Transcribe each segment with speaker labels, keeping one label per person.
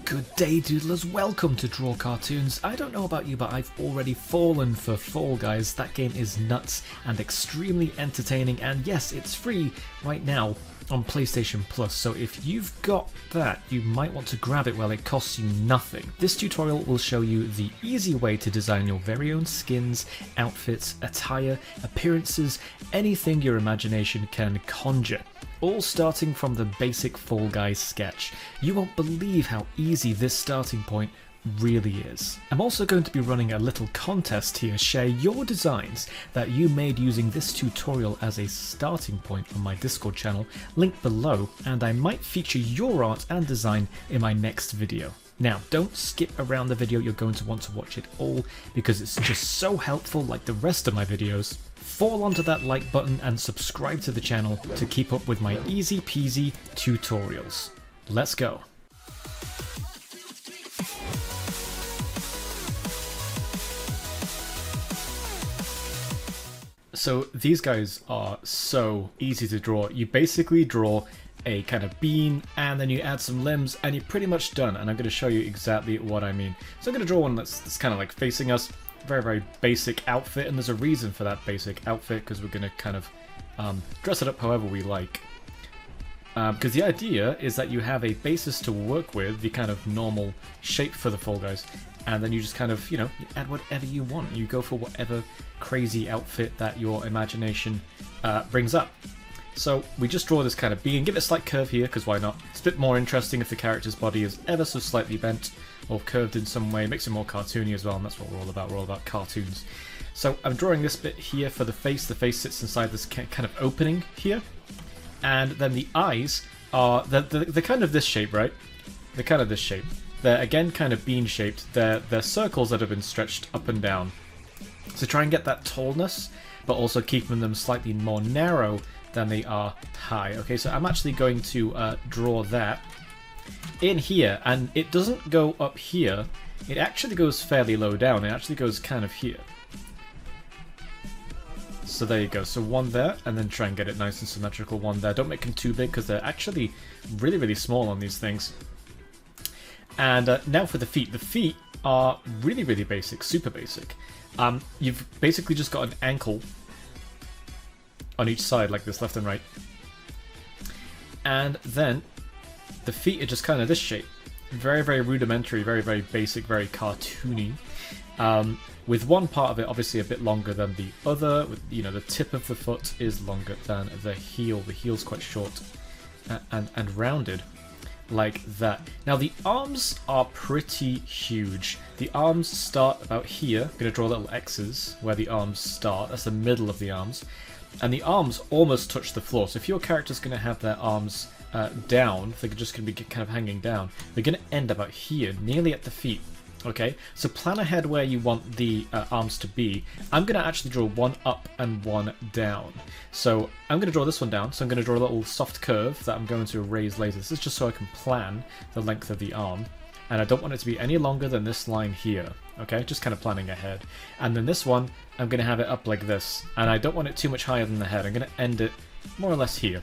Speaker 1: Good day, doodlers. Welcome to Draw Cartoons. I don't know about you, but I've already fallen for Fall Guys. That game is nuts and extremely entertaining, and yes, it's free right now on PlayStation Plus, so if you've got that, you might want to grab it while it costs you nothing. This tutorial will show you the easy way to design your very own skins, outfits, attire, appearances, anything your imagination can conjure. All starting from the basic Fall Guys sketch. You won't believe how easy this starting point really is. I'm also going to be running a little contest here. Share your designs that you made using this tutorial as a starting point on my Discord channel, link below, and I might feature your art and design in my next video. Now, don't skip around the video, you're going to want to watch it all because it's just so helpful like the rest of my videos. Fall onto that like button and subscribe to the channel to keep up with my easy peasy tutorials. Let's go. So these guys are so easy to draw. You basically draw a kind of bean and then you add some limbs and you're pretty much done, and I'm going to show you exactly what I mean. So I'm going to draw one that's kind of like facing us. Very basic outfit, and there's a reason for that basic outfit because we're going to kind of dress it up however we like. Because the idea is that you have a basis to work with, the kind of normal shape for the Fall Guys, and then you just kind of, you add whatever you want. You go for whatever crazy outfit that your imagination brings up. So we just draw this kind of being, give it a slight curve here, because why not? It's a bit more interesting if the character's body is ever so slightly bent or curved in some way. It makes it more cartoony as well, and that's what we're all about. We're all about cartoons. So I'm drawing this bit here for the face. The face sits inside this kind of opening here. And then the eyes are, they're kind of this shape, right? They're kind of this shape. They're, again, kind of bean-shaped. They're circles that have been stretched up and down. So try and get that tallness, but also keeping them slightly more narrow than they are high. Okay, so I'm actually going to draw that in here, and it doesn't go up here. It actually goes fairly low down. It actually goes kind of here. So there you go. So one there, and then try and get it nice and symmetrical. One there. Don't make them too big because they're actually really small on these things. And now for the feet. The feet are really basic, super basic. You've basically just got an ankle on each side like this, left and right. And then the feet are just kind of this shape. Very rudimentary, very basic, very cartoony. With one part of it obviously a bit longer than the other. The tip of the foot is longer than the heel. The heel's quite short and rounded like that. Now the arms are pretty huge. The arms start about here. I'm going to draw little X's where the arms start. That's the middle of the arms. And the arms almost touch the floor. So if your character's going to have their arms down, if they're just going to be kind of hanging down, they're going to end about here, nearly at the feet. Okay, so plan ahead where you want the arms to be. I'm going to actually draw one up and one down. So I'm going to draw this one down. So I'm going to draw a little soft curve that I'm going to erase later. This is just so I can plan the length of the arm. And I don't want it to be any longer than this line here. Okay, just kind of planning ahead. And then this one, I'm going to have it up like this. And I don't want it too much higher than the head. I'm going to end it more or less here.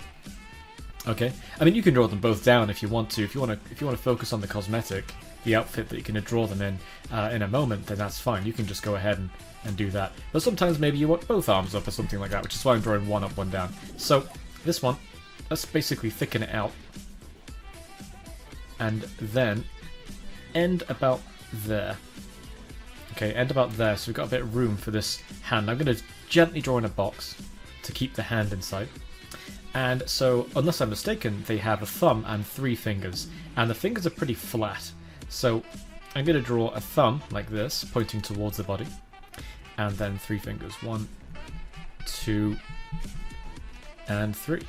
Speaker 1: Okay, I mean you can draw them both down if you want to. If you want to focus on the cosmetic, the outfit that you're going to draw them in a moment, then that's fine. You can just go ahead and do that. But sometimes maybe you want both arms up or something like that, which is why I'm drawing one up, one down. So this one, let's basically thicken it out. And then end about there. Okay, end about there, so we've got a bit of room for this hand. I'm going to gently draw in a box to keep the hand inside. And so, unless I'm mistaken, they have a thumb and 3 fingers. And the fingers are pretty flat. So I'm going to draw a thumb like this, pointing towards the body. And then 3 fingers. 1, 2, and 3.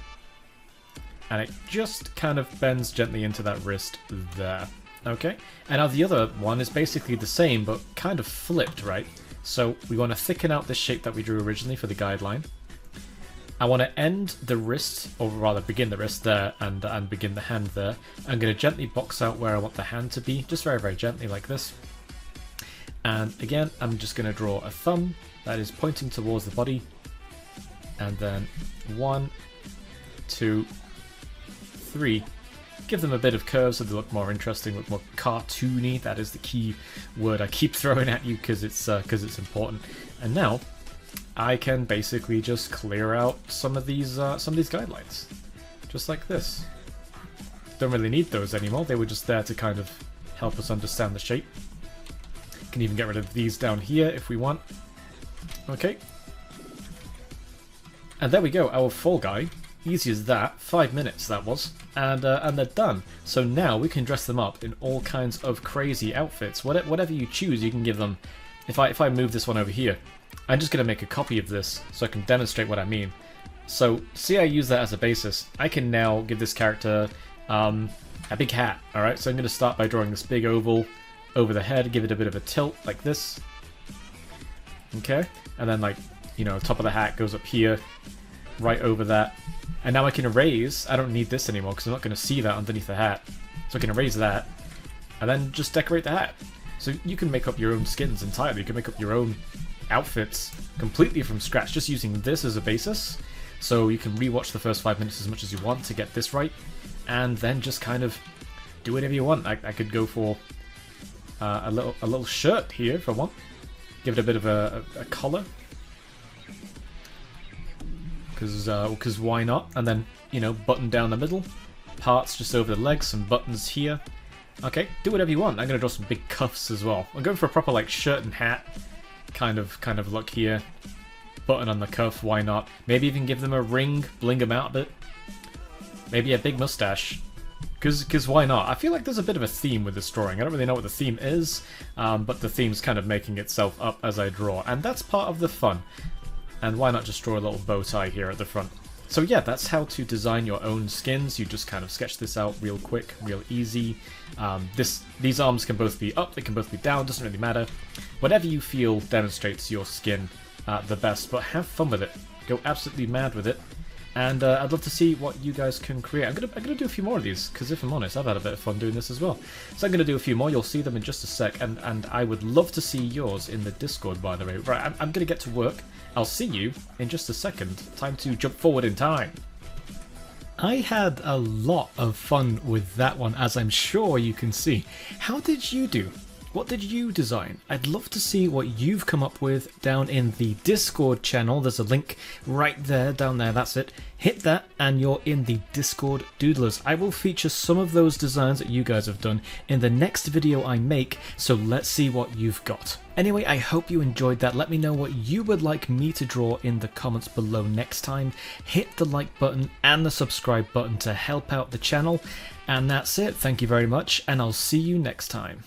Speaker 1: And it just kind of bends gently into that wrist there. Okay? And now the other one is basically the same, but kind of flipped, right? So we want to thicken out this shape that we drew originally for the guideline. I want to end the wrist, or rather begin the wrist there and begin the hand there. I'm going to gently box out where I want the hand to be, just very gently like this. And again, I'm just going to draw a thumb that is pointing towards the body. And then 1, 2, 3, give them a bit of curve so they look more interesting, look more cartoony. That is the key word I keep throwing at you because it's important. And now I can basically just clear out some of these guidelines, just like this. Don't really need those anymore. They were just there to kind of help us understand the shape. Can even get rid of these down here if we want. Okay. And there we go, our fall guy. Easy as that. 5 minutes that was. And they're done. So now we can dress them up in all kinds of crazy outfits. Whatever you choose, you can give them. If I move this one over here, I'm just going to make a copy of this so I can demonstrate what I mean. So, see I use that as a basis. I can now give this character a big hat. Alright, so I'm going to start by drawing this big oval over the head, give it a bit of a tilt like this. Okay, and then like, you know, top of the hat goes up here, right over that. And now I can erase, I don't need this anymore because I'm not going to see that underneath the hat. So I can erase that, and then just decorate the hat. So you can make up your own skins entirely, you can make up your own outfits completely from scratch, just using this as a basis. So you can rewatch the first 5 minutes as much as you want to get this right, and then just kind of do whatever you want. I could go for a little shirt here if I want. Give it a bit of a collar. Because why not? And then, you know, button down the middle, parts just over the legs, some buttons here. Okay, do whatever you want. I'm gonna draw some big cuffs as well. I'm going for a proper like shirt and hat kind of look here. Button on the cuff, why not? Maybe even give them a ring, bling them out a bit. Maybe a big mustache. Because why not? I feel like there's a bit of a theme with this drawing. I don't really know what the theme is, but the theme's kind of making itself up as I draw, and that's part of the fun. And why not just draw a little bow tie here at the front? So yeah, that's how to design your own skins. You just kind of sketch this out real quick, real easy. These arms can both be up, they can both be down, doesn't really matter. Whatever you feel demonstrates your skin the best, but have fun with it. Go absolutely mad with it. And I'd love to see what you guys can create. I'm gonna do a few more of these, because if I'm honest, I've had a bit of fun doing this as well. So I'm gonna do a few more, you'll see them in just a sec, and I would love to see yours in the Discord, by the way. Right, I'm gonna get to work. I'll see you in just a second. Time to jump forward in time. I had a lot of fun with that one, as I'm sure you can see. How did you do? What did you design? I'd love to see what you've come up with down in the Discord channel. There's a link right there, down there, that's it. Hit that and you're in the Discord Doodlers. I will feature some of those designs that you guys have done in the next video I make, so let's see what you've got. Anyway, I hope you enjoyed that. Let me know what you would like me to draw in the comments below next time. Hit the like button and the subscribe button to help out the channel. And that's it. Thank you very much, and I'll see you next time.